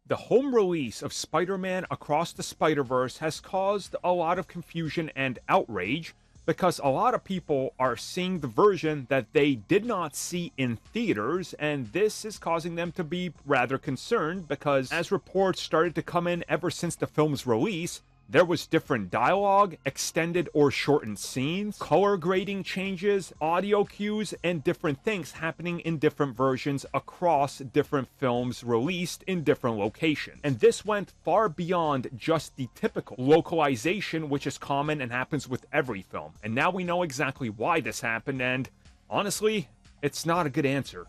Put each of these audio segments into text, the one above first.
The home release of Spider-Man Across the Spider-Verse has caused a lot of confusion and outrage because a lot of people are seeing the version that they did not see in theaters, and this is causing them to be rather concerned because as reports started to come in ever since the film's release, there was different dialogue, extended or shortened scenes, color grading changes, audio cues, and different things happening in different versions across different films released in different locations. And this went far beyond just the typical localization, which is common and happens with every film. And now we know exactly why this happened, and honestly, it's not a good answer.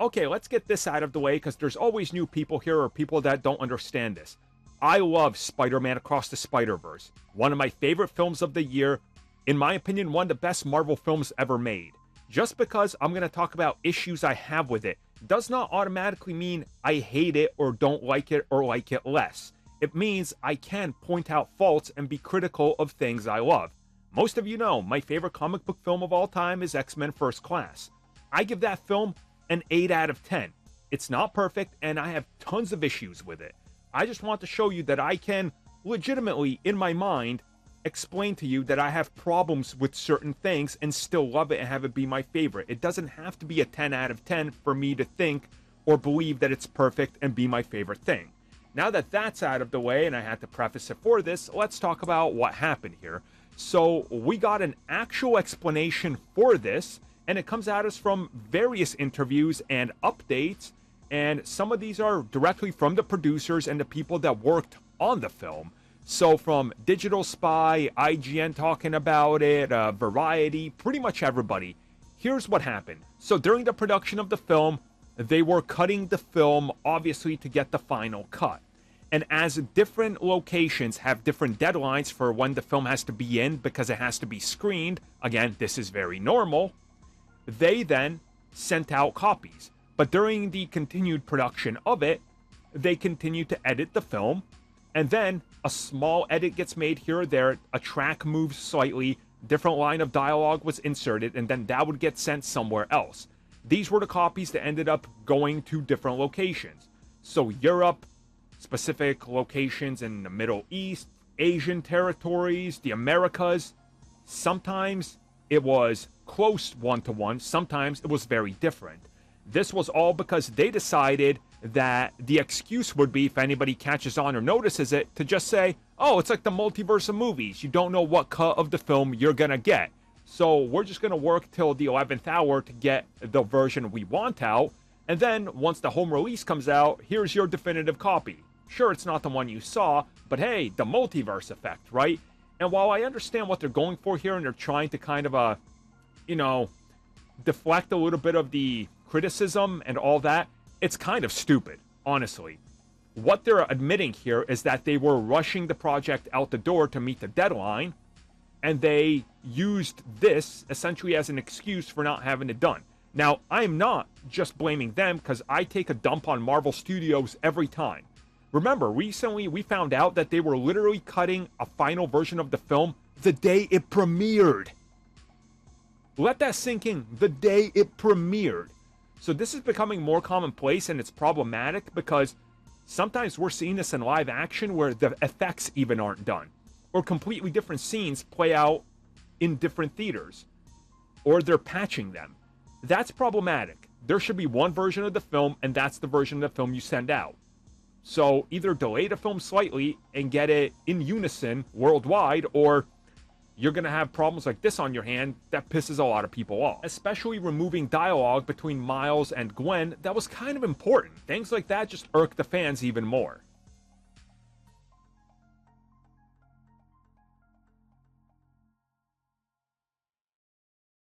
Okay, let's get this out of the way because there's always new people here or people that don't understand this. I love Spider-Man Across the Spider-Verse. One of my favorite films of the year. In my opinion, one of the best Marvel films ever made. Just because I'm going to talk about issues I have with it does not automatically mean I hate it or don't like it or like it less. It means I can point out faults and be critical of things I love. Most of you know, my favorite comic book film of all time is X-Men First Class. I give that film an 8 out of 10. It's not perfect, and I have tons of issues with it. I just want to show you that I can legitimately, in my mind, explain to you that I have problems with certain things and still love it and have it be my favorite. It doesn't have to be a 10 out of 10 for me to think or believe that it's perfect and be my favorite thing. Now that that's out of the way, and I had to preface it for this, let's talk about what happened here. So we got an actual explanation for this, and it comes at us from various interviews and updates, and some of these are directly from the producers and the people that worked on the film. So from Digital Spy, IGN talking about it, Variety, pretty much everybody. Here's what happened. So during the production of the film, they were cutting the film, obviously, to get the final cut. And as different locations have different deadlines for when the film has to be in because it has to be screened, again, this is very normal, they then sent out copies. But during the continued production of it, they continued to edit the film, and then a small edit gets made here or there, a track moves slightly, different line of dialogue was inserted, and then that would get sent somewhere else. These were the copies that ended up going to different locations. So Europe, specific locations in the Middle East, Asian territories, the Americas. Sometimes it was close one-to-one, sometimes it was very different. This was all because they decided that the excuse would be, if anybody catches on or notices it, to just say, oh, it's like the multiverse of movies. You don't know what cut of the film you're gonna get. So we're just gonna work till the 11th hour to get the version we want out, and then once the home release comes out, here's your definitive copy. Sure, it's not the one you saw, but hey, the multiverse effect, right? And while I understand what they're going for here, and they're trying to kind of, deflect a little bit of the criticism and all that, it's kind of stupid, honestly. What they're admitting here is that they were rushing the project out the door to meet the deadline, and they used this essentially as an excuse for not having it done. Now, I'm not just blaming them, because I take a dump on Marvel Studios every time. Remember, recently we found out that they were literally cutting a final version of the film the day it premiered. Let that sink in. The day it premiered. So this is becoming more commonplace, and it's problematic because sometimes we're seeing this in live action where the effects even aren't done, or completely different scenes play out in different theaters, or they're patching them. That's problematic. There should be one version of the film, and that's the version of the film you send out. So either delay the film slightly and get it in unison worldwide, or you're going to have problems like this on your hand that pisses a lot of people off. Especially removing dialogue between Miles and Gwen that was kind of important. Things like that just irk the fans even more.